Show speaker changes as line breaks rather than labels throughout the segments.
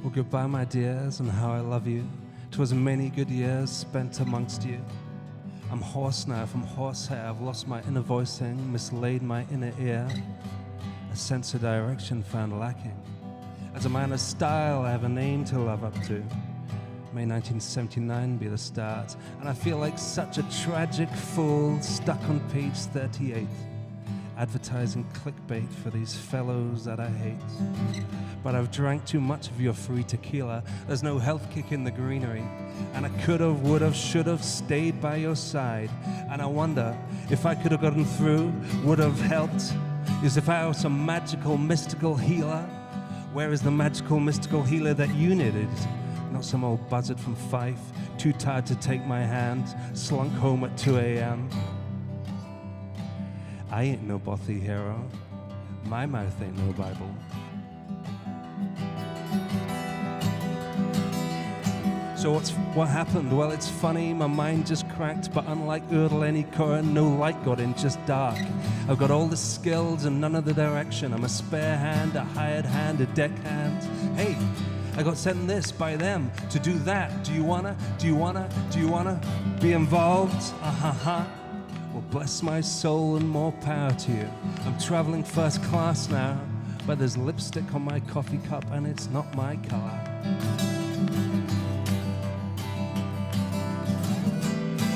Oh, goodbye, my dears, and how I love you. 'Twas many good years spent amongst you. I'm hoarse now from horsehair. I've lost my inner voicing, mislaid my inner ear. A sense of direction found lacking. As a man of style, I have a name to love up to. May 1979 be the start, and I feel like such a tragic fool stuck on page 38, advertising clickbait for these fellows that I hate. But I've drank too much of your free tequila. There's no health kick in the greenery, and I could've, would've, should've stayed by your side. And I wonder if I could've gotten through, would've helped, is if I was some magical, mystical healer. Where is the magical, mystical healer that you needed? Not some old buzzard from Fife, too tired to take my hand, slunk home at 2 a.m. I ain't no bothy hero. My mouth ain't no Bible. So what happened? Well, it's funny, my mind just cracked, but unlike any current, no light got in, just dark. I've got all the skills and none of the direction. I'm a spare hand, a hired hand, a deckhand. Hey, I got sent this by them to do that. Do you wanna be involved? Well, bless my soul and more power to you. I'm traveling first class now, but there's lipstick on my coffee cup and it's not my color.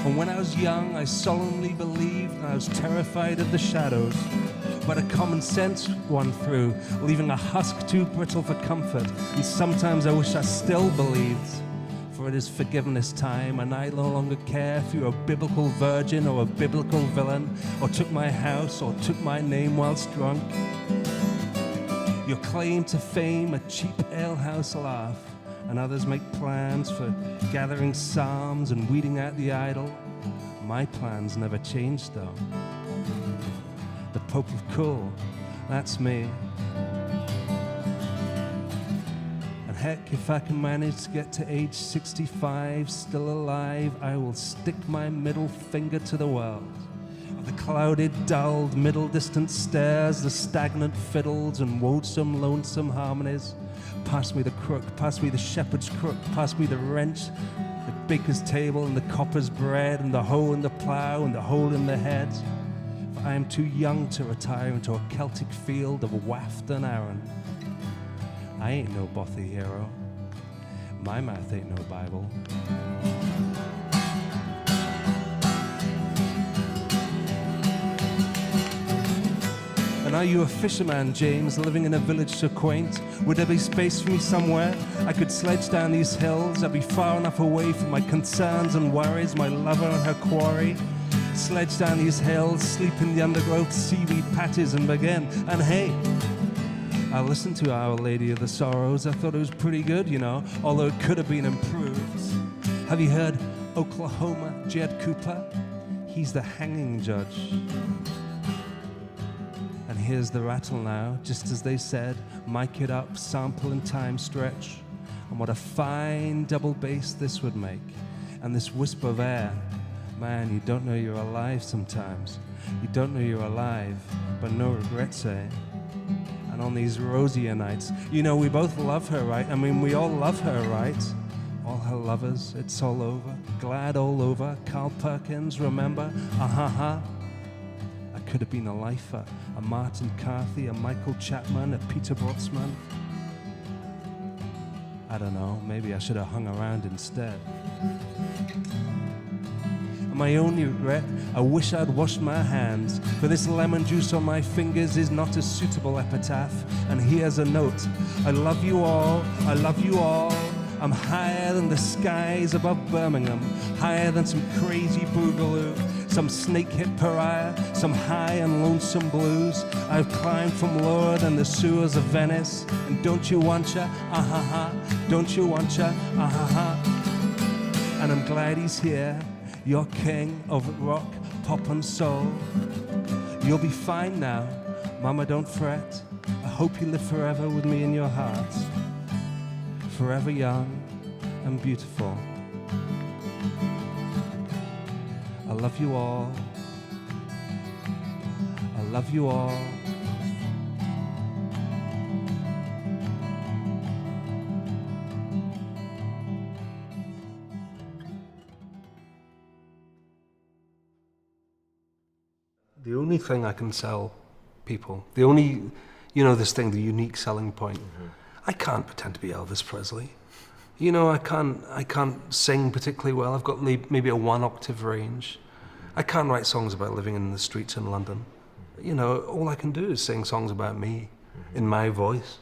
And when I was young, I solemnly believed, and I was terrified of the shadows. But a common sense won through, leaving a husk too brittle for comfort. And sometimes I wish I still believed, for it is forgiveness time, and I no longer care if you're a biblical virgin or a biblical villain, or took my house or took my name whilst drunk. Your claim to fame, a cheap alehouse laugh, and others make plans for gathering psalms and weeding out the idol. My plans never changed though. The Pope of Cool, that's me. And heck, if I can manage to get to age 65, still alive, I will stick my middle finger to the world. Of the clouded, dulled, middle distance stares, the stagnant fiddles and woesome, lonesome harmonies. Pass me the crook, pass me the shepherd's crook, pass me the wrench, the baker's table and the copper's bread, and the hoe in the plough and the hole in the head. For I am too young to retire into a Celtic field of waft and Aaron. I ain't no bothy hero. My mouth ain't no Bible. And are you a fisherman, James, living in a village so quaint? Would there be space for me somewhere? I could sledge down these hills. I'd be far enough away from my concerns and worries, my lover and her quarry. Sledge down these hills, sleep in the undergrowth, seaweed patches and begin. And hey, I listened to Our Lady of the Sorrows. I thought it was pretty good, you know, although it could have been improved. Have you heard Oklahoma Jed Cooper? He's the hanging judge. And here's the rattle now, just as they said, mic it up, sample and time stretch. And what a fine double bass this would make. And this wisp of air. Man, you don't know you're alive sometimes. You don't know you're alive, but no regrets, eh? And on these rosier nights, you know, we both love her, right? I mean, we all love her, right? All her lovers, it's all over. Glad all over. Carl Perkins, remember? I could have been a lifer, a Martin Carthy, a Michael Chapman, a Peter Brotsman. I don't know, maybe I should have hung around instead. And my only regret, I wish I'd washed my hands, for this lemon juice on my fingers is not a suitable epitaph. And here's a note: I love you all, I love you all. I'm higher than the skies above Birmingham, higher than some crazy boogaloo, some snake-hit pariah, some high and lonesome blues. I've climbed from lower than the sewers of Venice, and don't you want ya? Don't you want ya? And I'm glad he's here, your king of rock, pop and soul. You'll be fine now, mama, don't fret. I hope you live forever with me in your heart. Forever young and beautiful. I love you all. I love you all. The only thing I can sell people, the only, you know, this thing, the unique selling point, I can't pretend to be Elvis Presley. You know, I can't sing particularly well. I've got maybe a 1-octave range. I can't write songs about living in the streets in London. You know, all I can do is sing songs about me in my voice.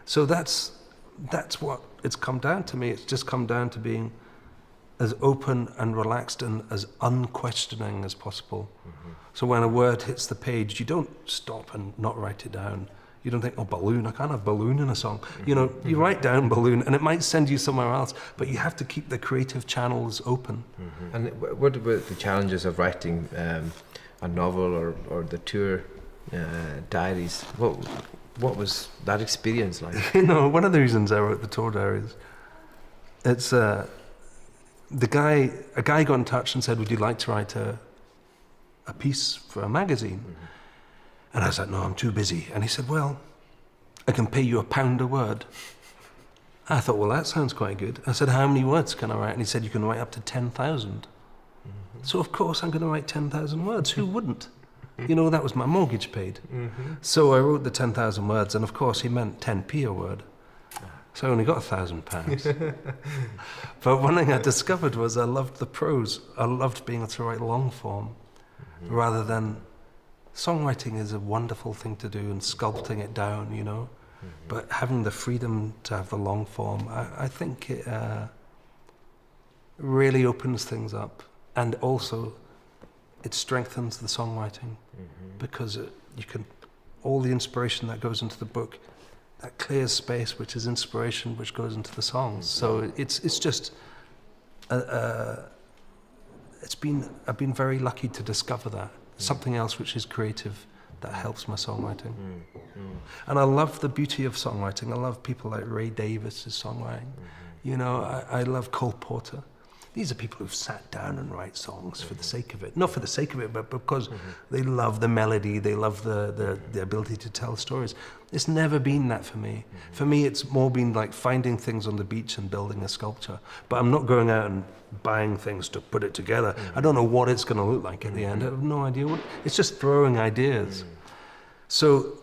So that's what it's come down to me. It's just come down to being as open and relaxed and as unquestioning as possible. So when a word hits the page, you don't stop and not write it down. You don't think, oh, balloon, I can't have balloon in a song. You know, you write down balloon and it might send you somewhere else, but you have to keep the creative channels open.
And what about the challenges of writing a novel or the tour diaries? What was that experience like?
You know, one of the reasons I wrote the tour diaries, it's a guy got in touch and said, would you like to write a piece for a magazine? And I was like, no, I'm too busy. And he said, well, I can pay you £1 a word. I thought, well, that sounds quite good. I said, how many words can I write? And he said, you can write up to 10,000. So of course I'm going to write 10,000 words. Who wouldn't? You know, that was my mortgage paid. So I wrote the 10,000 words, and of course he meant 10p a word. So I only got £1,000. But one thing I discovered was I loved the prose. I loved being able to write long form rather than... Songwriting is a wonderful thing to do and sculpting it down, you know. But having the freedom to have the long form, I think it really opens things up. And also, it strengthens the songwriting because you can, all the inspiration that goes into the book, that clears space, which is inspiration, which goes into the songs. So it's just, I've been very lucky to discover that. Something else which is creative that helps my songwriting. And I love the beauty of songwriting. I love people like Ray Davies' songwriting. You know, I love Cole Porter. These are people who've sat down and write songs for the sake of it. Not for the sake of it, but because they love the melody, they love the ability to tell stories. It's never been that for me. For me, it's more been like finding things on the beach and building a sculpture. But I'm not going out and buying things to put it together. I don't know what it's going to look like at the end. I have no idea what. It's just throwing ideas. So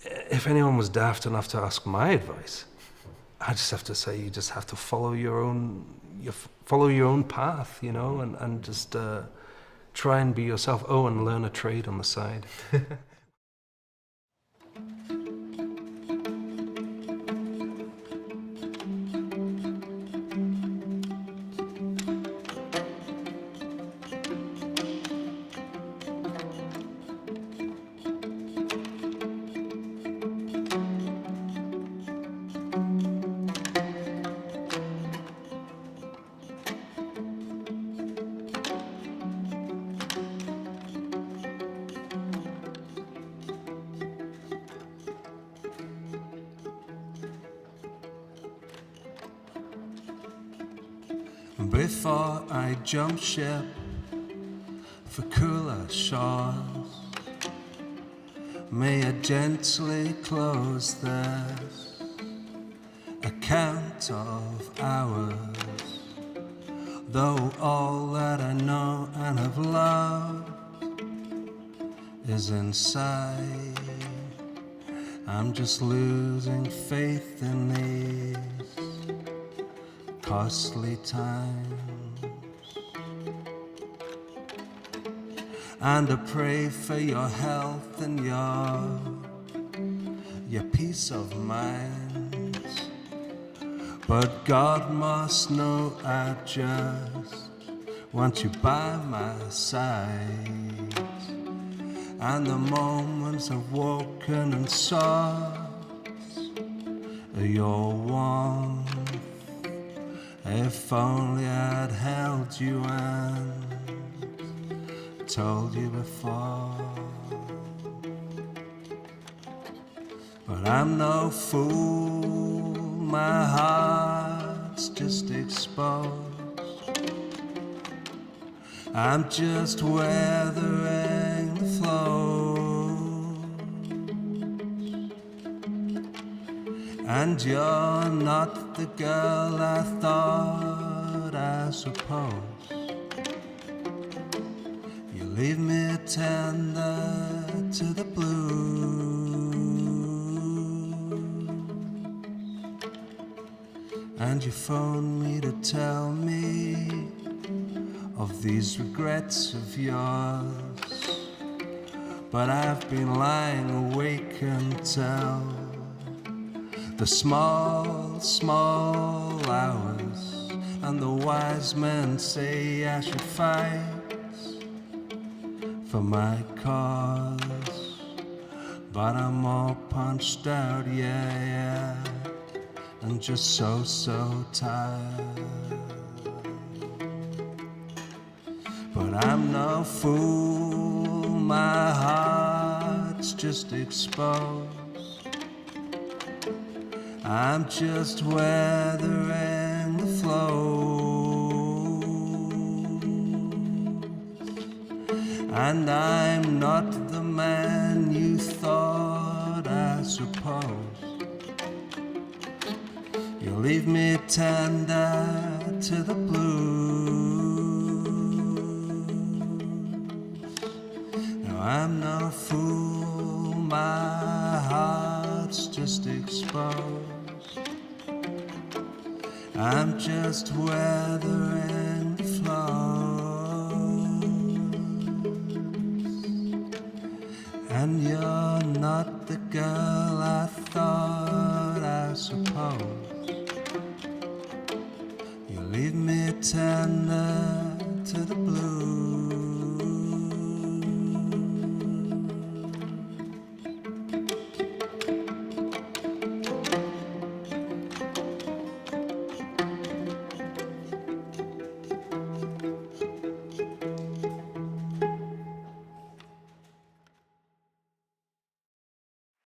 if anyone was daft enough to ask my advice, I just have to say you just have to follow your own path, you know, and just try and be yourself. Oh, and learn a trade on the side. Before I jump ship for cooler shores, may I gently close this account of ours. Though all that I know and have loved is inside, I'm just losing faith in these costly times. And I pray for your health and your peace of mind. But God must know I just want you by my side. And the moments I've woken and sought your warmth. If only I'd held you and told you before. But I'm no fool, my heart's just exposed. I'm just weathering the flow. And you're not the girl I thought, I suppose. You leave me tender to the blues, and you phone me to tell me of these regrets of yours. But I've been lying awake until the small, small hours, and the wise men say I should fight for my cause. But I'm all punched out, yeah, and just so, so tired. But I'm no fool, my heart's just exposed. I'm just weathering the flow, and I'm not the man you thought, I suppose. You leave me tender to the blues. No, I'm no fool, my heart's just exposed. I'm just weathering the flows, and you're not the girl I thought, I suppose. You leave me tender to the blues.